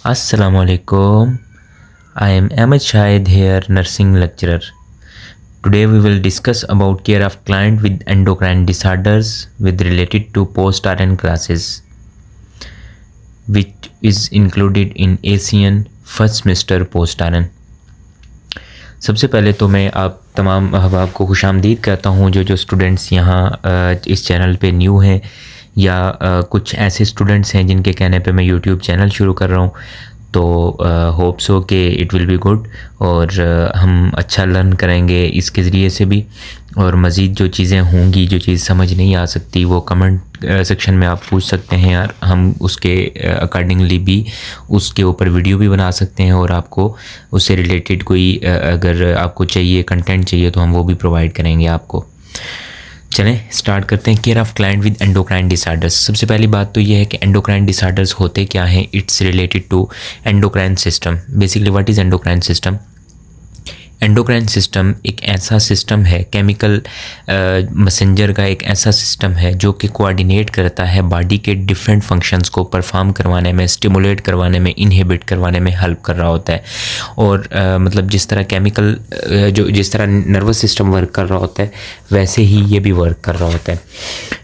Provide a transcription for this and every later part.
Assalamualaikum. I am Ahmed Shahid here, nursing lecturer. Today we will discuss about care of client with endocrine disorders with related to post-RN classes, which is included in ACN first semester post आरन। सबसे पहले तो मैं आप तमाम अहबाब को खुशामदीद कहता हूँ जो स्टूडेंट्स यहाँ इस चैनल पे न्यू हैं या कुछ ऐसे स्टूडेंट्स हैं जिनके कहने पे मैं यूट्यूब चैनल शुरू कर रहा हूँ। तो होप सो कि इट विल बी गुड और हम अच्छा लर्न करेंगे इसके ज़रिए से भी। और मज़ीद जो चीज़ें होंगी, जो चीज़ समझ नहीं आ सकती, वो कमेंट सेक्शन में आप पूछ सकते हैं यार, हम उसके अकॉर्डिंगली भी उसके ऊपर वीडियो भी बना सकते हैं और आपको उससे रिलेटेड कोई अगर आपको चाहिए कंटेंट चाहिए तो हम वो भी प्रोवाइड करेंगे आपको। चलें स्टार्ट करते हैं। Care of client with endocrine disorders. सबसे पहली बात तो ये है कि एंडोक्राइन डिसऑर्डर्स होते क्या हैं। It's related to endocrine system. Basically what is endocrine system? Endocrine system एक ऐसा सिस्टम है, केमिकल मैसेंजर का एक ऐसा सिस्टम है जो कि कोऑर्डिनेट करता है बॉडी के डिफरेंट फंक्शंस को परफॉर्म करवाने में, स्टिमुलेट करवाने में, इनहिबिट करवाने में हेल्प कर रहा होता है। और मतलब जिस तरह केमिकल जिस तरह नर्वस सिस्टम वर्क कर रहा होता है वैसे ही ये भी वर्क कर रहा होता है।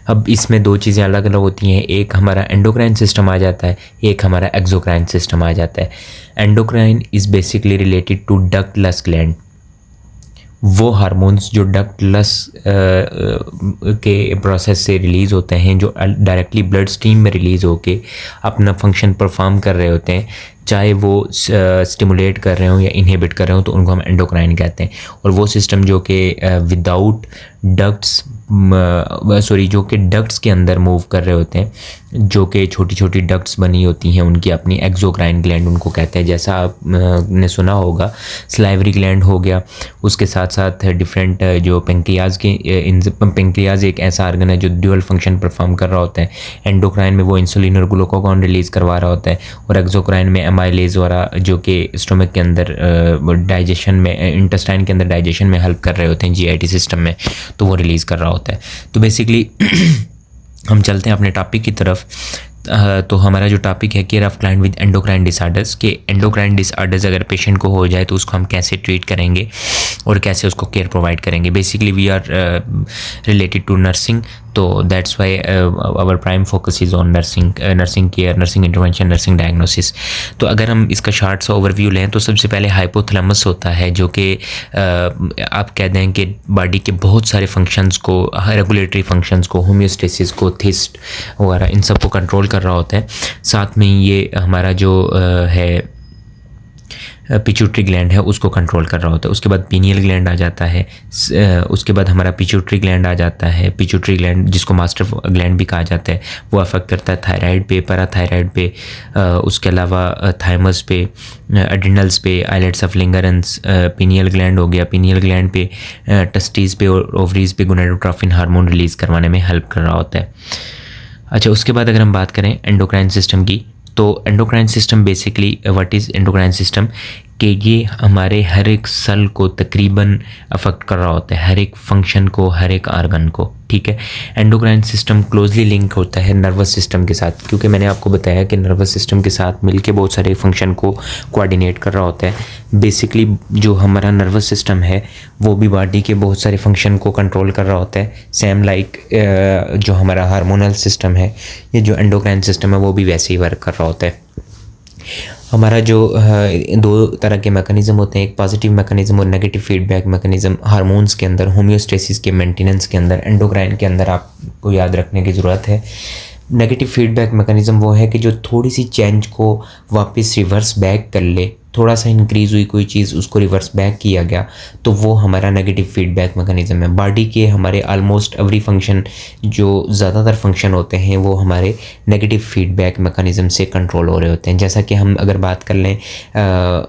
अब इसमें दो चीज़ें अलग अलग होती हैं, एक हमारा एंडोक्राइन सिस्टम आ जाता है, एक हमारा एक्सोक्राइन सिस्टम आ जाता है। Endocrine is basically related to ductless gland. वो हार्मोन्स जो डक्टलेस के प्रोसेस से रिलीज़ होते हैं, जो डायरेक्टली ब्लड स्ट्रीम में रिलीज़ होके अपना फंक्शन परफॉर्म कर रहे होते हैं, चाहे वो स्टिमुलेट कर रहे हो या इनहिबिट कर रहे हो, तो उनको हम एंडोक्राइन कहते हैं। और वो सिस्टम जो कि विदाउट डक्ट्स जो कि डक्ट्स के अंदर मूव कर रहे होते हैं, जो कि छोटी छोटी डक्ट्स बनी होती हैं उनकी अपनी, एक्सोक्राइन ग्लैंड उनको कहते हैं। जैसा आपने सुना होगा सलाइवरी ग्लैंड हो गया, उसके साथ साथ डिफरेंट जो पेंक्रियाज पेंक्रियाज एक ऐसा आर्गन है जो ड्यूअल फंक्शन परफॉर्म कर रहा होता है। एंडोक्राइन में वो इंसुलिन और ग्लूकागॉन रिलीज़ करवा रहा होता है, और एक्सोक्राइन में एमाइलेज वाला जो कि स्टोमक के अंदर डाइजेशन में, इंटेस्टाइन के अंदर डाइजेशन में हेल्प कर रहे होते हैं, जीआईटी सिस्टम में, तो वो रिलीज़ कर रहा होता है। तो बेसिकली हम चलते हैं अपने टॉपिक की तरफ। तो हमारा जो टॉपिक है care of client with endocrine disorders, के एंडोक्राइन डिसऑर्डर्स अगर पेशेंट को हो जाए तो उसको हम कैसे ट्रीट करेंगे और कैसे उसको केयर प्रोवाइड करेंगे। Basically we are related to nursing, तो that's why our prime focus is on nursing care, nursing intervention, nursing diagnosis. तो अगर हम इसका शार्ट सा ओवरव्यू लें तो सबसे पहले हाइपोथैलेमस होता है, जो कि आप कह दें कि बॉडी के बहुत सारे फंक्शंस को, रेगुलेटरी फंक्शंस को, होम्योस्टेसिस को, थिस्ट वगैरह, इन सब को कंट्रोल कर रहा होता है। साथ में ये हमारा जो है पिट्यूटरी ग्लैंड है उसको कंट्रोल कर रहा होता है। उसके बाद पीनियल ग्लैंड आ जाता है, उसके बाद हमारा पिट्यूटरी ग्लैंड आ जाता है। पिट्यूटरी ग्लैंड जिसको मास्टर ग्लैंड भी कहा जाता है, वो अफेक्ट करता है थायराइड पे, पैराथायराइड पे, उसके अलावा थाइमस पे, एड्रिनल्स पे, आइलेट्स ऑफ लिंगरेंस। पीनियल ग्लैंड हो गया, पीनियल ग्लैंड पे टेस्टिस पे और ओवरीज पे गोनाडोट्रोफिन हार्मोन रिलीज़ करवाने में हेल्प कर रहा होता है। अच्छा, उसके बाद अगर हम बात करें एंडोक्राइन सिस्टम की, तो endocrine system basically what is endocrine system, कि ये हमारे हर एक सेल को तकरीबन अफेक्ट कर रहा होता है, हर एक फंक्शन को, हर एक आर्गन को। ठीक है, एंडोक्राइन सिस्टम क्लोजली लिंक होता है नर्वस सिस्टम के साथ, क्योंकि मैंने आपको बताया कि नर्वस सिस्टम के साथ मिलके बहुत सारे फंक्शन को कोऑर्डिनेट कर रहा होता है। बेसिकली जो हमारा नर्वस सिस्टम है वो भी बॉडी के बहुत सारे फंक्शन को कंट्रोल कर रहा होता है, सेम लाइक जो हमारा हार्मोनल सिस्टम है, ये जो एंडोक्राइन सिस्टम है वो भी वैसे ही वर्क कर रहा होता है। हमारा जो दो तरह के मैकेनिज़्म होते हैं, एक पॉजिटिव मैकेनिज़्म और नेगेटिव फीडबैक मैकेनिज़्म। हार्मोन्स के अंदर, होम्योस्टेसिस के मेंटेनेंस के अंदर, एंडोक्राइन के अंदर आपको याद रखने की ज़रूरत है। नेगेटिव फीडबैक मैकेनिज़्म वो है कि जो थोड़ी सी चेंज को वापस रिवर्स बैक कर ले, थोड़ा सा इंक्रीज़ हुई कोई चीज़ उसको रिवर्स बैक किया गया, तो वो हमारा नेगेटिव फीडबैक मैकेनिज़्म है। बॉडी के हमारे ऑलमोस्ट एवरी फंक्शन, जो ज़्यादातर फंक्शन होते हैं, वो हमारे नेगेटिव फीडबैक मैकेनिज़्म से कंट्रोल हो रहे होते हैं। जैसा कि हम अगर बात कर लें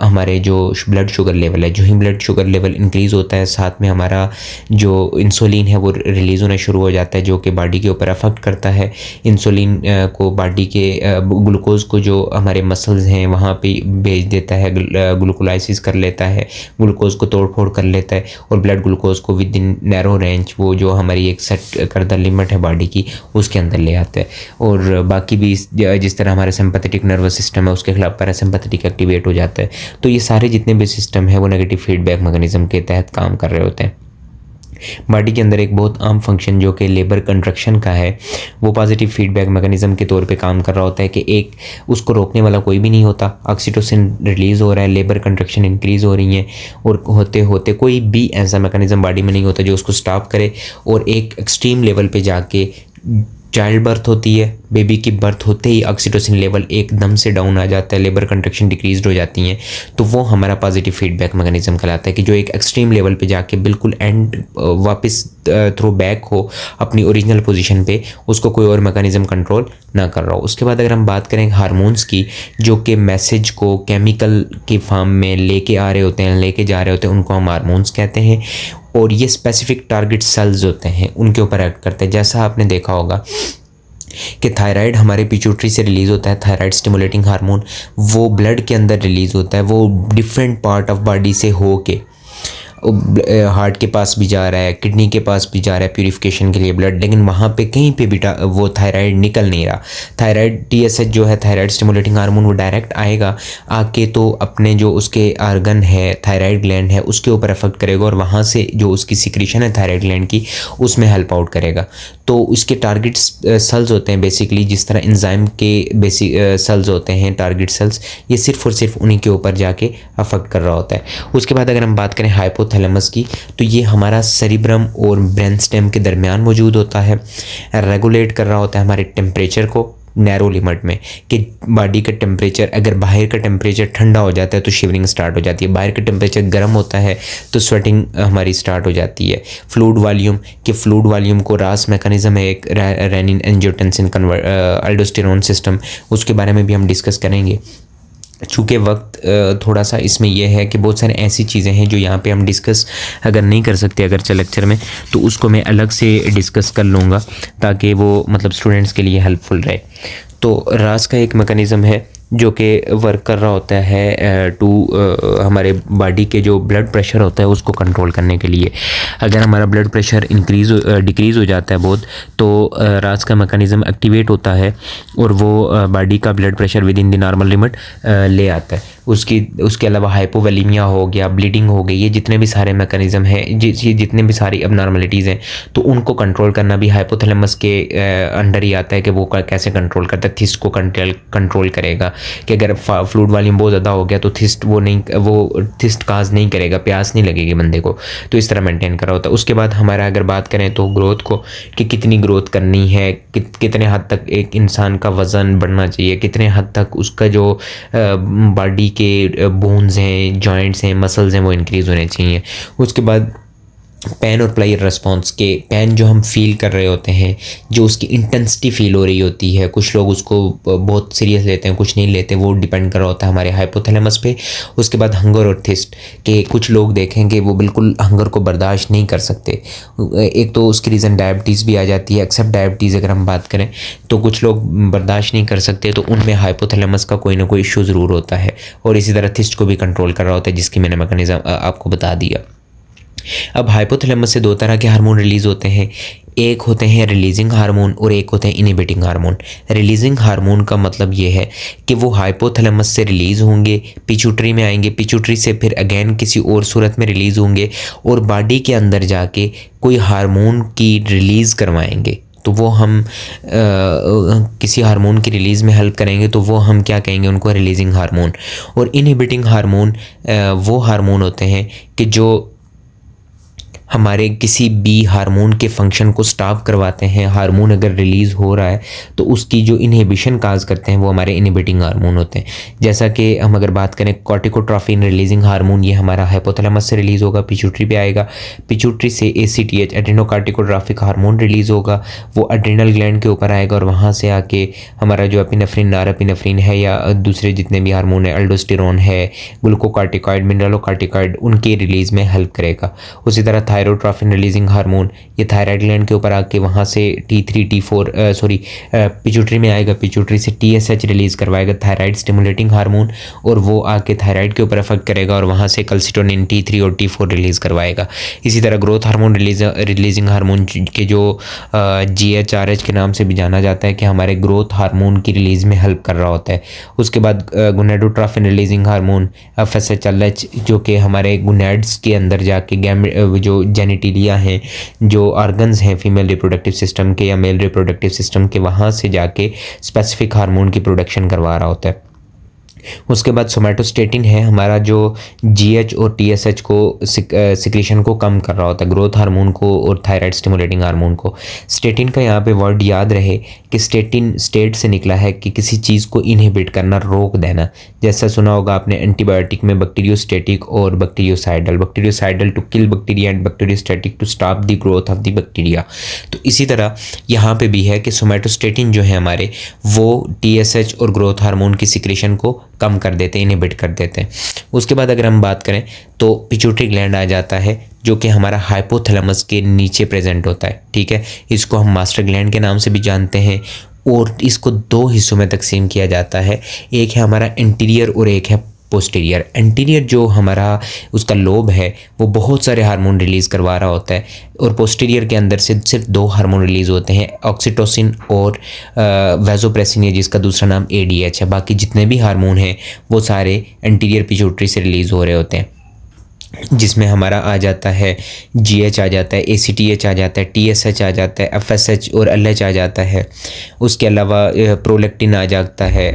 हमारे जो ब्लड शुगर लेवल है, जो ही ब्लड शुगर लेवल इंक्रीज़ होता है, साथ में हमारा जो इंसुलिन है वो रिलीज़ होना शुरू हो जाता है, जो कि बॉडी के ऊपर अफेक्ट करता है। इंसुलिन को बॉडी के ग्लूकोज को जो हमारे मसल्स हैं वहाँ पे भेज देता है, ग्लूकोलाइसिस कर लेता है, ग्लूकोज को तोड़ फोड़ कर लेता है और ब्लड ग्लूकोज को विद इन नैरो रेंज, वो जो हमारी एक सेट करदा लिमिट है बॉडी की, उसके अंदर ले आता है। और बाकी भी जिस तरह हमारा सिंपैथेटिक नर्वस सिस्टम है उसके खिलाफ पैरासिम्पैथेटिक एक्टिवेट हो जाता है। तो ये सारे जितने भी सिस्टम है वो नेगेटिव फीडबैक मैकेनिज्म के तहत काम कर रहे होते हैं। बॉडी के अंदर एक बहुत आम फंक्शन जो कि लेबर कंट्रक्शन का है, वो पॉजिटिव फीडबैक मैकेनिज्म के तौर पे काम कर रहा होता है कि एक उसको रोकने वाला कोई भी नहीं होता। ऑक्सीटोसिन रिलीज़ हो रहा है, लेबर कंट्रक्शन इंक्रीज़ हो रही है और होते होते कोई भी ऐसा मैकेनिज्म बॉडी में नहीं होता जो उसको स्टॉप करे और एक एक्सट्रीम लेवल पे जाके चाइल्ड बर्थ होती है। बेबी की बर्थ होते ही ऑक्सीटोसिन लेवल एकदम से डाउन आ जाता है, लेबर कंट्रक्शन डिक्रीज हो जाती हैं। तो वो हमारा पॉजिटिव फीडबैक मैकेनिज्म कहलाता है कि जो एक एक्सट्रीम लेवल पे जाके बिल्कुल एंड वापस थ्रो बैक हो अपनी ओरिजिनल पोजीशन पे, उसको कोई और मैकेनिज्म कंट्रोल ना कर रहा हो। उसके बाद अगर हम बात करें हार्मोन्स की, जो कि मैसेज को केमिकल के फॉर्म में लेके आ रहे होते हैं, लेके जा रहे होते हैं, उनको हम हार्मोन्स कहते हैं। और ये स्पेसिफिक टारगेट सेल्स होते हैं, उनके ऊपर एक्ट करते हैं। जैसा आपने देखा होगा कि थायराइड हमारे पिट्यूटरी से रिलीज़ होता है, थायराइड स्टिमुलेटिंग हार्मोन, वो ब्लड के अंदर रिलीज़ होता है, वो डिफरेंट पार्ट ऑफ बॉडी से हो के हार्ट के पास भी जा रहा है, किडनी के पास भी जा रहा है प्यूरिफिकेशन के लिए ब्लड, लेकिन वहाँ पे कहीं पे भी वो थायराइड निकल नहीं रहा। थायराइड TSH जो है थायराइड स्टिमुलेटिंग हार्मोन, वो डायरेक्ट आएगा, आके तो अपने जो उसके आर्गन है, थायराइड ग्लैंड है, उसके ऊपर अफेक्ट करेगा और वहाँ से जो उसकी सिक्रीशन है थायराइड ग्लैंड की, उसमें हेल्प आउट करेगा। तो इसके टारगेट सेल्स होते हैं बेसिकली, जिस तरह एंजाइम के बेसिक सेल्स होते हैं टारगेट सेल्स, ये सिर्फ और सिर्फ उन्हीं के ऊपर जाके अफेक्ट कर रहा होता है। उसके बाद अगर हम बात करें हाइपोथैलेमस की, तो ये हमारा सेरिब्रम और ब्रेन स्टेम के दरमियान मौजूद होता है, रेगुलेट कर रहा होता है हमारे टेम्परेचर को नैरो लिमिट में, कि बॉडी का टेम्परेचर, अगर बाहर का टेम्परेचर ठंडा हो जाता है तो शिवरिंग स्टार्ट हो जाती है, बाहर का टेम्परेचर गर्म होता है तो स्वेटिंग हमारी स्टार्ट हो जाती है। फ्लूइड वॉल्यूम, कि फ्लूइड वॉल्यूम को रास मैकेनिज्म है एक, रेनिन एंजियोटेंसिन अल्डोस्टेरोन सिस्टम, उसके बारे में भी हम डिस्कस करेंगे। चूँकि वक्त थोड़ा सा इसमें यह है कि बहुत सारी ऐसी चीज़ें हैं जो यहाँ पे हम डिस्कस अगर नहीं कर सकते अगर लेक्चर में, तो उसको मैं अलग से डिस्कस कर लूँगा ताकि वो मतलब स्टूडेंट्स के लिए हेल्पफुल रहे। तो रास का एक मैकेनिज़्म है जो कि वर्क कर रहा होता है टू हमारे बॉडी के जो ब्लड प्रेशर होता है उसको कंट्रोल करने के लिए। अगर हमारा ब्लड प्रेशर डिक्रीज़ हो जाता है बहुत, तो रास का मैकेनिज़्म एक्टिवेट होता है और वो बॉडी का blood pressure with in the normal limit ले आता है। उसके अलावा हाइपोवोलेमिया हो गया, ब्लीडिंग हो गई, ये जितने भी सारे मैकेनिज़्म हैं, जितने भी सारी अबनॉर्मलिटीज़ हैं, तो उनको कंट्रोल करना भी हाइपोथैलेमस के अंडर ही आता है कि वो कैसे कंट्रोल करता है। थिस्ट को कंट्रोल करेगा कि अगर फ्लूइड वॉल्यूम बहुत ज़्यादा हो गया तो वो थिस्ट काज नहीं करेगा, प्यास नहीं लगेगी बंदे को, तो इस तरह मेंटेन करा होता है। उसके बाद हमारा अगर बात करें तो ग्रोथ को, कि कितनी ग्रोथ करनी है, कितने हद तक एक इंसान का वज़न बढ़ना चाहिए, कितने हद तक उसका जो बॉडी के बोन्स हैं, जॉइंट्स हैं, मसल्स हैं, वो इंक्रीज़ होने चाहिए। उसके बाद पेन और प्लेयर रिस्पॉन्स, के पेन जो हम फील कर रहे होते हैं, जो उसकी इंटेंसिटी फील हो रही होती है, कुछ लोग उसको बहुत सीरियस लेते हैं, कुछ नहीं लेते, वो डिपेंड कर रहा होता है हमारे हाइपोथैलेमस पे। उसके बाद हंगर और थिस्ट, के कुछ लोग देखेंगे वो बिल्कुल हंगर को बर्दाश्त नहीं कर सकते। एक तो उसकी रीज़न डायबिटीज़ भी आ जाती है, एक्सेप्ट डायबिटीज़ अगर हम बात करें तो कुछ लोग बर्दाश्त नहीं कर सकते, तो उनमें हाइपोथैलेमस का कोई ना कोई इशू ज़रूर होता है। और इसी तरह थिस्ट को भी कंट्रोल कर रहा होता है, जिसकी मैंने मैकेनिज़्म आपको बता दिया। अब हाइपोथैलेमस से दो तरह के हार्मोन रिलीज़ होते हैं, एक होते हैं रिलीजिंग हार्मोन और एक होते हैं इनहिबिटिंग हार्मोन। रिलीजिंग हार्मोन का मतलब ये है कि वो हाइपोथैलेमस से रिलीज़ होंगे, पिट्यूटरी में आएंगे, पिट्यूटरी से फिर अगेन किसी और सूरत में रिलीज़ होंगे और बॉडी के अंदर जाके कोई हार्मोन की रिलीज़ करवाएंगे। तो वो हम किसी हार्मोन की रिलीज़ में हेल्प करेंगे, तो वो हम क्या कहेंगे, उनको रिलीजिंग हार्मोन। और इनहिबिटिंग हार्मोन वो हार्मोन होते हैं कि जो हमारे किसी भी हार्मोन के फंक्शन को स्टॉप करवाते हैं। हार्मोन अगर रिलीज़ हो रहा है तो उसकी जो इनहिबिशन काज करते हैं वो हमारे इनहिबिटिंग हार्मोन होते हैं। जैसा कि हम अगर बात करें कॉर्टिकोट्रोफिन रिलीजिंग हार्मोन, ये हमारा हाइपोथैलेमस से रिलीज़ होगा, पिट्यूटरी पे आएगा, पिट्यूटरी से ACTH एड्रेनोकार्टिकोट्रोफिक हार्मोन रिलीज़ होगा, वो एड्रिनल ग्लैंड के ऊपर आएगा और वहाँ से आके हमारा जो एपिनेफ्रिन, नॉरएपिनेफ्रिन है या दूसरे जितने भी हार्मोन है, अल्डोस्टेरोन है, ग्लूकोकार्टिकॉइड, मिनरलोकार्टिकॉइड, उनकी रिलीज़ में हेल्प करेगा। उसी तरह थायरोट्रोफिन रिलीजिंग हार्मोन, ये थायराइड ग्लैंड के ऊपर आके वहाँ से T3 T4 पिट्यूटरी में आएगा, पिट्यूटरी से TSH रिलीज़ करवाएगा, थायराइड स्टिमुलेटिंग हार्मोन, और वो आके थायराइड के ऊपर अफेक्ट करेगा और वहाँ से कैल्सिटोनिन T3 और T4 रिलीज़ करवाएगा। इसी तरह ग्रोथ हार्मोन रिलीजिंग हार्मोन के जो GHRH के नाम से भी जाना जाता है कि हमारे ग्रोथ हार्मोन की रिलीज़ में हेल्प कर रहा होता है। उसके बाद गोनेडोट्रोफिन रिलीजिंग हार्मोन FSHLH, जो कि हमारे गोनेड्स के अंदर जाके जो जेनिटिलिया हैं, जो ऑर्गन्स हैं फीमेल रिप्रोडक्टिव सिस्टम के या मेल रिप्रोडक्टिव सिस्टम के, वहाँ से जाके स्पेसिफिक हार्मोन की प्रोडक्शन करवा रहा होता है। उसके बाद सोमैटोस्टेटिन है हमारा, जो GH और TSH को सिक्रीशन को कम कर रहा होता है, ग्रोथ हार्मोन को और थायराइड स्टिमुलेटिंग हार्मोन को। स्टेटिन का यहाँ पे वर्ड याद रहे कि स्टेटिन स्टेट से निकला है कि किसी चीज़ को इनहिबिट करना, रोक देना। जैसा सुना होगा आपने एंटीबायोटिक में बैक्टीरियोस्टेटिक और bactericidal, bactericidal to kill bacteria and bacteriostatic to stop the growth of the bacteria. तो इसी तरह यहाँ पे भी है कि सोमैटोस्टेटिन जो है हमारे, वो TSH और ग्रोथ हार्मोन की सिक्रीशन को कम कर देते हैं, इनहिबिट कर देते हैं। उसके बाद अगर हम बात करें तो पिट्यूटरी ग्लैंड आ जाता है, जो कि हमारा हाइपोथैलेमस के नीचे प्रेजेंट होता है, ठीक है। इसको हम मास्टर ग्लैंड के नाम से भी जानते हैं, और इसको दो हिस्सों में तकसीम किया जाता है। एक है हमारा इंटीरियर और एक है पोस्टीरियर। एंटीरियर जो हमारा उसका लोब है वो बहुत सारे हार्मोन रिलीज़ करवा रहा होता है, और पोस्टीरियर के अंदर से सिर्फ दो हार्मोन रिलीज़ होते हैं, ऑक्सीटोसिन और वैसोप्रेसिन है, जिसका दूसरा नाम ADH है। बाकी जितने भी हार्मोन हैं वो सारे एंटीरियर पिट्यूटरी से रिलीज़ हो रहे होते हैं, जिसमें हमारा आ जाता है GH आ जाता है, ACTH आ जाता है, TSH आ जाता है, FSH और LH आ जाता है। उसके अलावा प्रोलैक्टिन आ जाता है,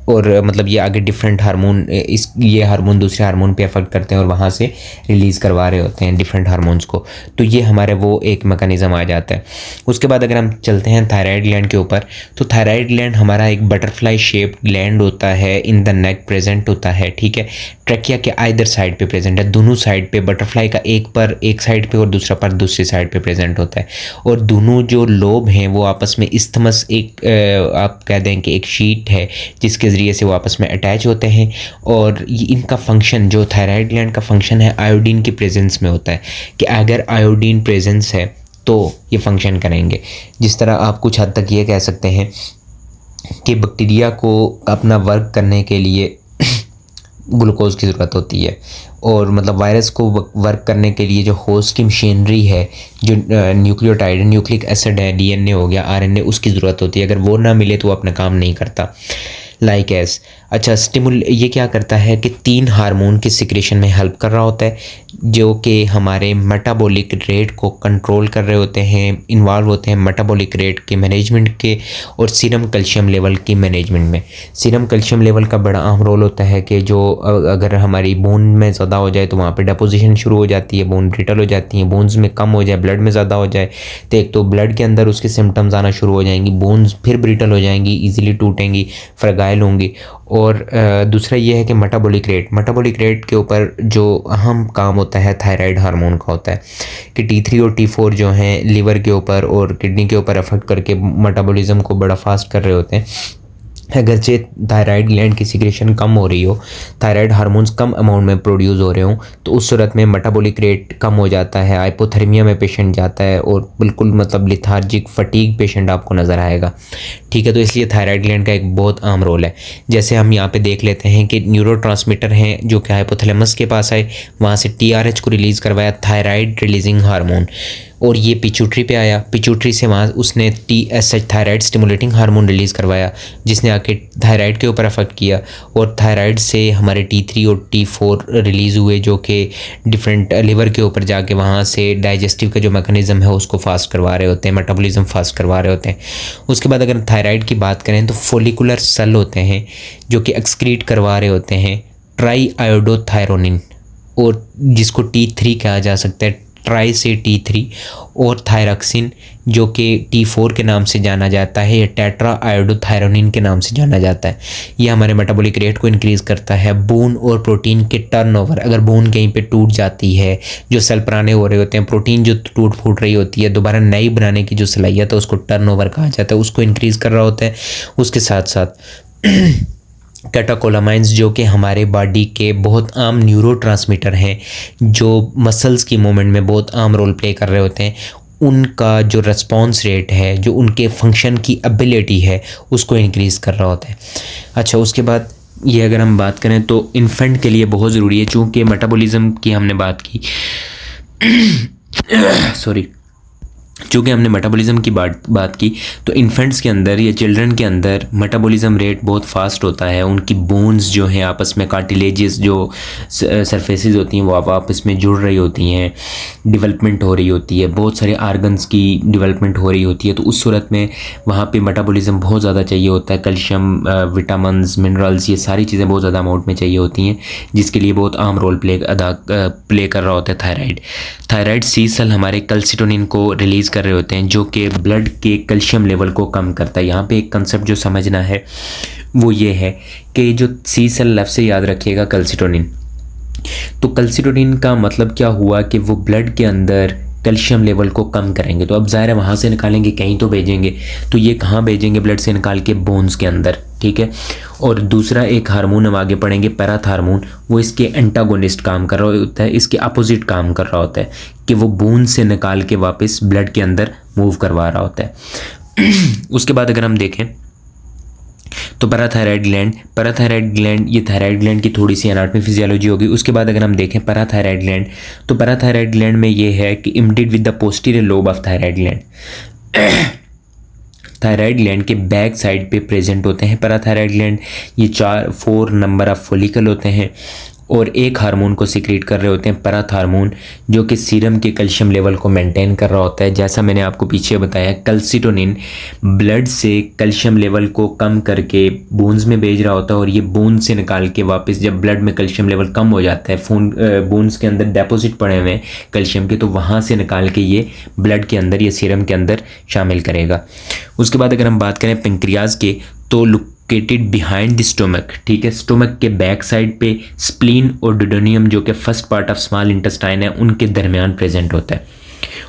और मतलब ये आगे डिफरेंट हार्मोन, ये हार्मोन दूसरे हार्मोन पे अफेक्ट करते हैं और वहाँ से रिलीज़ करवा रहे होते हैं डिफरेंट हार्मोन्स को। तो ये हमारे वो एक मैकेनिज़्म आ जाता है। उसके बाद अगर हम चलते हैं थायराइड ग्लैंड के ऊपर, तो थायराइड ग्लैंड हमारा एक बटरफ्लाई शेप्ड ग्लैंड होता है, इन द नेक प्रेजेंट होता है, ठीक है। ट्रैकिया के आइदर साइड पे प्रेजेंट है, दोनों साइड पे, बटरफ्लाई का एक पर एक साइड पे और दूसरा पर दूसरी साइड पे प्रेजेंट होता है। और दोनों जो लोब हैं वो आपस में इस्थमस, एक आप कह दें कि एक शीट है जिसके ज़रिए से वो आपस में अटैच होते हैं। और इनका फंक्शन, जो थायराइड ग्लैंड का फंक्शन है, आयोडीन की प्रेजेंस में होता है, कि अगर आयोडीन प्रेजेंस है तो ये फंक्शन करेंगे। जिस तरह आप कुछ हद तक ये कह सकते हैं कि बैक्टीरिया को अपना वर्क करने के लिए ग्लूकोज की ज़रूरत होती है, और मतलब वायरस को वर्क करने के लिए जो होस्ट की मशीनरी है, जो न्यूक्लियोटाइड, न्यूक्लिक एसिड है, DNA हो गया, RNA, उसकी ज़रूरत होती है। अगर वो ना मिले तो वो अपना काम नहीं करता। लाइक एस, अच्छा, ये क्या करता है कि 3 हार्मोन की सिक्रेशन में हेल्प कर रहा होता है, जो कि हमारे मेटाबॉलिक रेट को कंट्रोल कर रहे होते हैं, इन्वॉल्व होते हैं मेटाबॉलिक रेट के मैनेजमेंट के और सीरम कैल्शियम लेवल की मैनेजमेंट में। सीरम कैल्शियम लेवल का बड़ा अहम रोल होता है कि जो अगर हमारी बोन में ज़्यादा हो जाए तो वहाँ पे डिपोजिशन शुरू हो जाती है, बोन ब्रिटल हो जाती है। बोन्स में कम हो जाए, ब्लड में ज़्यादा हो जाए तो एक तो ब्लड के अंदर उसके सिम्टम्स आना शुरू हो जाएंगी, बोन्स फिर ब्रिटल हो जाएंगी, ईजिली टूटेंगी, फ्रगाइल होंगी। और दूसरा ये है कि मेटाबॉलिक रेट के ऊपर जो अहम काम होता है थायराइड हार्मोन का होता है, कि T3 और T4 जो हैं लीवर के ऊपर और किडनी के ऊपर अफेक्ट करके मेटाबॉलिज्म को बड़ा फास्ट कर रहे होते हैं। अगरचे थायराइड ग्लैंड की सिक्रेशन कम हो रही हो, थायराइड हार्मोन्स कम अमाउंट में प्रोड्यूस हो रहे हों, तो उस सूरत में मेटाबॉलिक रेट कम हो जाता है, हाइपोथर्मिया में पेशेंट जाता है और बिल्कुल मतलब लिथार्जिक, फटीग पेशेंट आपको नज़र आएगा, ठीक है। तो इसलिए थायराइड ग्लैंड का एक बहुत अहम रोल है। जैसे हम यहाँ पे देख लेते हैं कि न्यूरोट्रांसमीटर हैं जो कि हाइपोथैलेमस के पास आए, वहाँ से TRH को रिलीज़ करवाया, थायराइड रिलीजिंग हार्मोन, और ये पिट्यूटरी पे आया, पिट्यूटरी से वहाँ उसने TSH, thyroid stimulating hormone release करवाया, जिसने आके थायराइड के ऊपर अफेक्ट किया, और थायराइड से हमारे T3 और T4 रिलीज़ हुए, जो कि डिफरेंट लिवर के ऊपर जाके वहाँ से डाइजेस्टिव का जो मैकेनिज़्म है उसको फास्ट करवा रहे होते हैं, मेटाबॉलिज्म फास्ट करवा रहे होते हैं। उसके बाद अगर थायराइड की बात करें तो फोलिकुलर सेल होते हैं जो कि एक्सक्रीट करवा रहे होते हैं ट्राई आयोडोथायरोनिन, और जिसको T3 कहा जा सकता है, ट्राई से T3, और थायरक्सिन जो कि T4 के नाम से जाना जाता है, या टेट्रा आयोडोथायरोनिन के नाम से जाना जाता है। ये हमारे मेटाबॉलिक रेट को इंक्रीज़ करता है। बोन और प्रोटीन के टर्नओवर, अगर बोन कहीं पे टूट जाती है, जो सेल पुराने हो रहे होते हैं, प्रोटीन जो टूट फूट रही होती है, दोबारा नई बनाने की जो सलाहियत है उसको टर्नओवर कहा जाता है, उसको इंक्रीज़ कर रहा होता है। उसके साथ साथ कैटेकोलामाइंस जो कि हमारे बॉडी के बहुत आम न्यूरोट्रांसमीटर हैं, जो मसल्स की मूवमेंट में बहुत आम रोल प्ले कर रहे होते हैं, उनका जो रिस्पॉन्स रेट है, जो उनके फंक्शन की एबिलिटी है, उसको इंक्रीज़ कर रहा होता है। अच्छा, उसके बाद ये अगर हम बात करें तो इन्फेंट के लिए बहुत ज़रूरी है, चूँकि मेटाबॉलिज्म की हमने बात की सॉरी चूँकि हमने मेटाबॉलिज्म की बात की, तो इन्फेंट्स के अंदर या चिल्ड्रन के अंदर मेटाबॉलिज्म रेट बहुत फास्ट होता है। उनकी बोन्स जो हैं आपस में, कार्टिलेजेस जो सरफेसेस होती हैं वो आपस में जुड़ रही होती हैं, डेवलपमेंट हो रही होती है, बहुत सारे आर्गन्स की डेवलपमेंट हो रही होती है। तो उस सूरत में वहाँ पे मेटाबॉलिज्म बहुत ज़्यादा चाहिए होता है। कैल्शियम, विटामिन्स, मिनरल्स, ये सारी चीज़ें बहुत ज़्यादा अमाउंट में चाहिए होती हैं, जिसके लिए बहुत आम रोल प्ले कर रहा होता है थायराइड सी सेल हमारे कैल्सिटोनिन को रिलीज़ कर रहे होते हैं, जो कि ब्लड के कैल्शियम लेवल को कम करता है। यहाँ पे एक कंसेप्ट जो समझना है वो ये है कि जो सी सेल लफ्ज़ से याद रखिएगा कैल्सिटोनिन, तो कैल्सिटोनिन का मतलब क्या हुआ कि वो ब्लड के अंदर कैल्शियम लेवल को कम करेंगे। तो अब ज़ाहिर है वहाँ से निकालेंगे, कहीं तो भेजेंगे, तो ये कहाँ भेजेंगे? ब्लड से निकाल के बोन्स के अंदर, ठीक है। और दूसरा एक हार्मोन हम आगे पढ़ेंगे, पैराथार्मोन, वो इसके एंटागोनिस्ट काम कर रहा होता है, इसके अपोजिट काम कर रहा होता है कि वो बोन से निकाल के वापस ब्लड के अंदर मूव करवा रहा होता है। उसके बाद अगर हम देखें तो पैराथायराइड ग्लैंड, ये थायराइड ग्लैंड की थोड़ी सी एनाटॉमी फिजियोलॉजी होगी। उसके बाद अगर हम देखें पैराथायराइड ग्लैंड, तो पैराथायराइड ग्लैंड में ये है कि embedded with the posterior lobe of thyroid gland. Thyroid gland के बैक साइड पे प्रेजेंट होते हैं पैराथायराइड ग्लैंड। ये 4 नंबर ऑफ फॉलिकल होते हैं और एक हार्मोन को सिक्रीट कर रहे होते हैं, पैराथार्मोन, जो कि सीरम के कैल्शियम लेवल को मेंटेन कर रहा होता है। जैसा मैंने आपको पीछे बताया, कैल्सिटोनिन ब्लड से कैल्शियम लेवल को कम करके बोन्स में भेज रहा होता है, और ये बोन से निकाल के वापस जब ब्लड में कैल्शियम लेवल कम हो जाता है, बोन्स के अंदर डिपॉजिट पड़े हुए हैं कैल्शियम के, तो वहाँ से निकाल के ये ब्लड के अंदर या सीरम के अंदर शामिल करेगा। उसके बाद अगर हम बात करें पेंक्रियाज के, तो लोकेटेड बिहाइंड द स्टोमक, ठीक है, स्टोमक के बैक साइड पे स्प्लीन और डुडेनियम जो कि first part of small intestine है, उनके दरमियान प्रेजेंट होता है।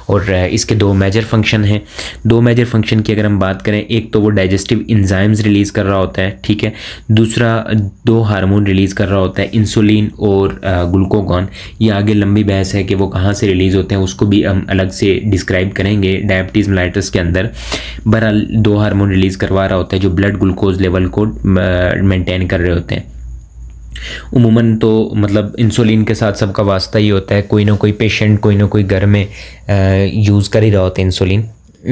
और इसके 2 मेजर फंक्शन हैं। 2 मेजर फंक्शन की अगर हम बात करें, एक तो वो डाइजेस्टिव इंजाइम्स रिलीज़ कर रहा होता है, ठीक है, दूसरा 2 हार्मोन रिलीज़ कर रहा होता है, इंसुलिन और ग्लूकागॉन। ये आगे लंबी बहस है कि वो कहाँ से रिलीज़ होते हैं, उसको भी हम अलग से डिस्क्राइब करेंगे डायबिटीज़ मेलाइटस के अंदर। बहरहाल 2 हार्मोन रिलीज़ करवा रहा होता है जो ब्लड ग्लूकोज लेवल को मेंटेन कर रहे होते हैं। उमूमन तो मतलब इंसुलिन के साथ सबका वास्ता ही होता है, कोई ना कोई पेशेंट कोई ना कोई घर में यूज़ कर ही रहा होता है इंसुलिन।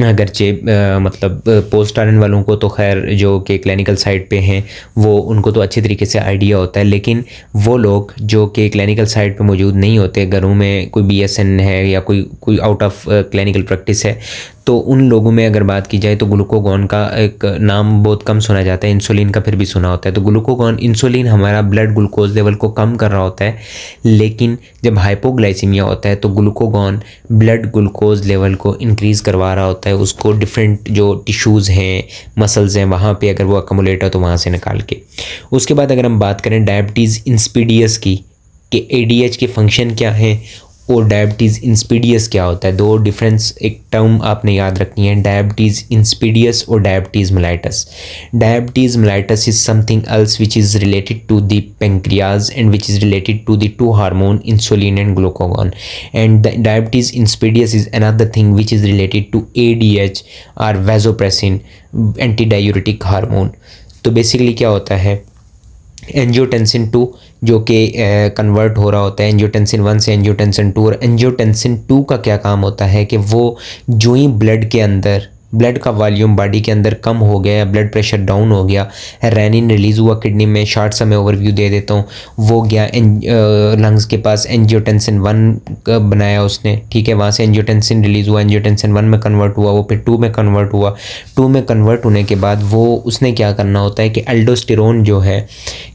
अगरचे मतलब पोस्ट आरएन वालों को तो खैर जो कि क्लिनिकल साइड पे हैं वो उनको तो अच्छे तरीके से आइडिया होता है, लेकिन वो लोग जो कि क्लिनिकल साइड पे मौजूद नहीं होते, घरों में कोई बीएसएन है या कोई आउट ऑफ क्लिनिकल प्रैक्टिस है, तो उन लोगों में अगर बात की जाए तो ग्लूकागॉन का एक नाम बहुत कम सुना जाता है, इंसुलिन का फिर भी सुना होता है। तो ग्लूकागॉन, इंसुलिन हमारा ब्लड ग्लूकोज लेवल को कम कर रहा होता है, लेकिन जब हाइपोग्लाइसीमिया होता है तो ग्लूकागॉन ब्लड ग्लूकोज लेवल को इंक्रीज़ करवा रहा होता है, उसको डिफरेंट जो टिश्यूज़ हैं, मसल्स हैं, वहाँ पे अगर वो अकमुलेट हो तो वहाँ से निकाल के। उसके बाद अगर हम बात करें डायबिटीज़ इंसिपिडियस की, कि एडीएच के फंक्शन क्या है और डायबिटीज़ इंसिपिडियस क्या होता है, 2 डिफरेंस एक टर्म आपने याद रखनी है, डायबिटीज़ इंसिपिडियस और diabetes mellitus. Diabetes mellitus is something else which is related to the pancreas and which is related to the 2 hormone insulin and glucagon, and diabetes insipidus is another thing which is related to ADH और vasopressin, anti diuretic hormone. तो basically क्या होता है, angiotensin 2 जो कि convert हो रहा होता है एंजियोटेंसिन 1 से एंजियोटेंसिन 2, और एंजियोटेंसिन 2 का क्या काम होता है कि वो जो ही ब्लड के अंदर ब्लड का वॉल्यूम बॉडी के अंदर कम हो गया, ब्लड प्रेशर डाउन हो गया, रेनिन रिलीज़ हुआ किडनी में, शॉर्ट सा मैं ओवरव्यू दे देता हूँ, वो गया लंग्स के पास, एंजियोटेंसिन 1 बनाया उसने, ठीक है, वहाँ से एंजियोटेंसिन रिलीज़ हुआ, एंजियोटेंसिन 1 में कन्वर्ट हुआ, वो फिर 2 में कन्वर्ट हुआ, 2 में कन्वर्ट होने के बाद वो उसने क्या करना होता है कि एल्डोस्टेरोन जो है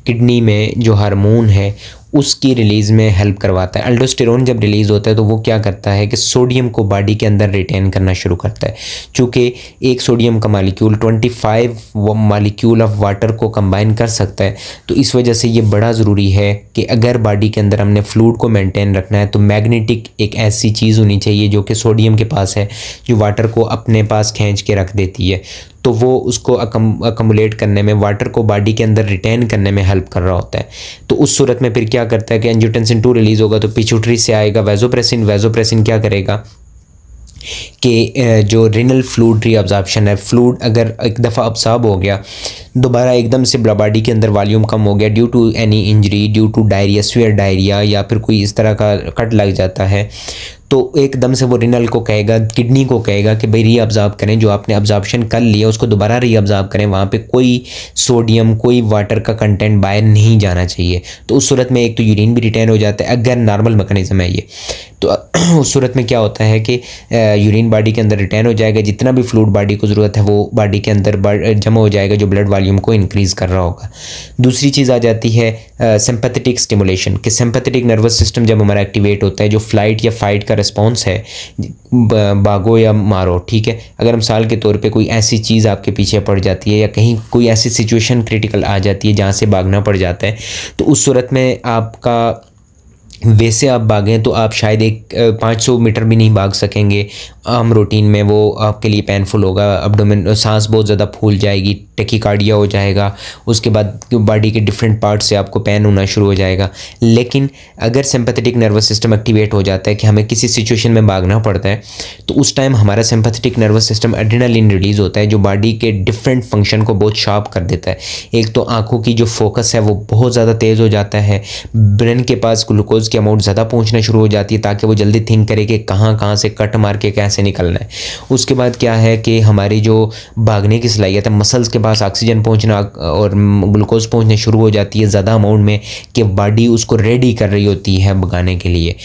किडनी में जो हार्मोन है उसकी रिलीज़ में हेल्प करवाता है। एल्डोस्टेरोन जब रिलीज़ होता है तो वो क्या करता है कि सोडियम को बॉडी के अंदर रिटेन करना शुरू करता है। चूँकि एक सोडियम का मालिक्यूल 25 मालिक्यूल ऑफ वाटर को कंबाइन कर सकता है, तो इस वजह से ये बड़ा ज़रूरी है कि अगर बॉडी के अंदर हमने फ्लूइड को मेंटेन रखना है तो मैग्नेटिक एक ऐसी चीज़ होनी चाहिए जो कि सोडियम के पास है, जो वाटर को अपने पास खींच के रख देती है। तो तो वो उसको अकमुलेट करने में, वाटर को बॉडी के अंदर रिटेन करने में हेल्प कर रहा होता है। तो उस सूरत में फिर क्या करता है कि एंजियोटेंसिन 2 रिलीज़ होगा तो पिट्यूटरी से आएगा वैसोप्रेसिन क्या करेगा कि जो रिनल फ्लूइड रीअब्जॉर्प्शन है, फ्लूइड अगर एक दफ़ा अब्सॉर्ब हो गया, दोबारा एकदम से बॉडी के अंदर वॉल्यूम कम हो गया due to any injury, due to diarrhoea, severe diarrhoea, या फिर कोई इस तरह का कट लग जाता है, तो एकदम से वो रिनल को कहेगा, किडनी को कहेगा कि भाई रीअब्जॉर्ब करें, जो आपने अब्जॉर्प्शन कर लिया उसको दोबारा रीअब्जॉर्ब करें, वहाँ पे कोई सोडियम, कोई वाटर का कंटेंट बाहर नहीं जाना चाहिए। तो उस सूरत में एक तो यूरिन भी रिटेन हो जाता है, अगर नॉर्मल मैकेनिज्म है ये। तो उस सूरत में क्या होता है कि यूरिन बॉडी के अंदर रिटेन हो जाएगा, जितना भी फ्लूइड बॉडी को ज़रूरत है वो बॉडी के अंदर जमा हो जाएगा, जो ब्लड वॉल्यूम को इंक्रीज़ कर रहा होगा। दूसरी चीज़ आ जाती है सिंपैथेटिक स्टिमुलेशन, कि सिंपैथेटिक नर्वस सिस्टम जब हमारा एक्टिवेट होता है, जो फ्लाइट या फाइट का रिस्पॉन्स है, भागो या मारो, ठीक है, अगर मिसाल के तौर पे कोई ऐसी चीज़ आपके पीछे पड़ जाती है या कहीं कोई ऐसी सिचुएशन क्रिटिकल आ जाती है जहाँ से भागना पड़ जाता है, तो उस सूरत में आपका वैसे आप भागें तो आप शायद 500 मीटर भी नहीं भाग सकेंगे आम रूटीन में, वो आपके लिए पेनफुल होगा, अब्डोमेन, सांस बहुत ज़्यादा फूल जाएगी, टेकिकार्डिया हो जाएगा, उसके बाद बॉडी के डिफरेंट पार्ट से आपको पेन होना शुरू हो जाएगा। लेकिन अगर सिंपैथेटिक नर्वस सिस्टम एक्टिवेट हो जाता है कि हमें किसी सिचुएशन में भागना पड़ता है, तो उस टाइम हमारा sympathetic nervous system adrenaline release होता है, जो बॉडी के डिफरेंट फंक्शन को बहुत शार्प कर देता है। एक तो आँखों की जो फोकस है वो बहुत ज़्यादा तेज़ हो जाता है, ब्रेन के पास ग्लूकोज की अमाउंट ज़्यादा पहुँचना शुरू हो जाती है ताकि वो जल्दी थिंक करे कि कहाँ से कट मार के कैसे निकलना है। उसके बाद क्या है कि हमारी जो भागने की सलाहियत है, मसल्स के पास ऑक्सीजन पहुंचना और ग्लूकोज पहुंचने शुरू हो जाती है ज़्यादा अमाउंट में, कि बॉडी उसको रेडी कर रही होती है भगाने के लिए।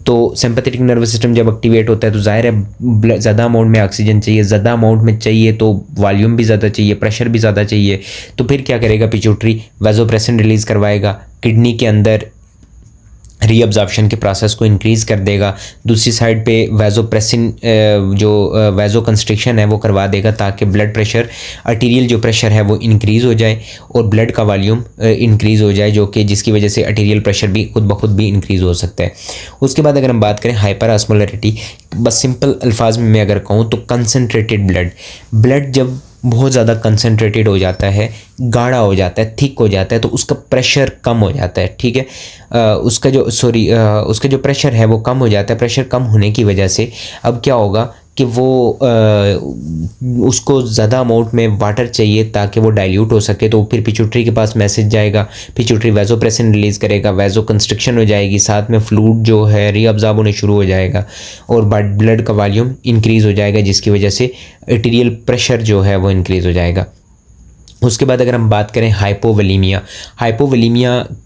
तो सिंपैथेटिक नर्वस सिस्टम जब एक्टिवेट होता है तो ज़ाहिर है ज़्यादा अमाउंट में ऑक्सीजन चाहिए, ज़्यादा अमाउंट में चाहिए तो वॉल्यूम भी ज़्यादा चाहिए, प्रेशर भी ज़्यादा चाहिए। तो फिर क्या करेगा, पिट्यूटरी वैसोप्रेसिन रिलीज़ करवाएगा, किडनी के अंदर रीअब्जॉर्प्शन के प्रोसेस को इंक्रीज़ कर देगा। दूसरी साइड पे वैसोप्रेसिन जो वैसो कंस्ट्रिक्शन है वो करवा देगा ताकि ब्लड प्रेशर, आर्टीरियल जो प्रेशर है वो इंक्रीज़ हो जाए और ब्लड का वॉल्यूम इंक्रीज़ हो जाए, जो कि जिसकी वजह से आर्टीरियल प्रेशर भी खुद ब खुद भी इंक्रीज़ हो सकता है। उसके बाद अगर हम बात करें हाइपर ऑस्मोलैरिटी, बस सिंपल अल्फाज में मैं अगर कहूँ तो कंसनट्रेटेड ब्लड जब बहुत ज़्यादा कंसनट्रेटेड हो जाता है, गाढ़ा हो जाता है, थिक हो जाता है, तो उसका प्रेशर कम हो जाता है, ठीक है, उसका जो प्रेशर है वो कम हो जाता है। प्रेशर कम होने की वजह से अब क्या होगा कि वो उसको ज़्यादा अमाउंट में वाटर चाहिए ताकि वो डाइल्यूट हो सके, तो फिर पिट्यूटरी के पास मैसेज जाएगा, पिट्यूटरी वैसोप्रेसिन रिलीज़ करेगा, वैसो कंस्ट्रिक्शन हो जाएगी, साथ में फ्लूइड जो है रीअब्जॉर्ब होने शुरू हो जाएगा और ब्लड का वॉल्यूम इंक्रीज़ हो जाएगा, जिसकी वजह से आर्टीरियल प्रेशर जो है वो इंक्रीज़ हो जाएगा। उसके बाद अगर हम बात करें हाइपोवोलेमिया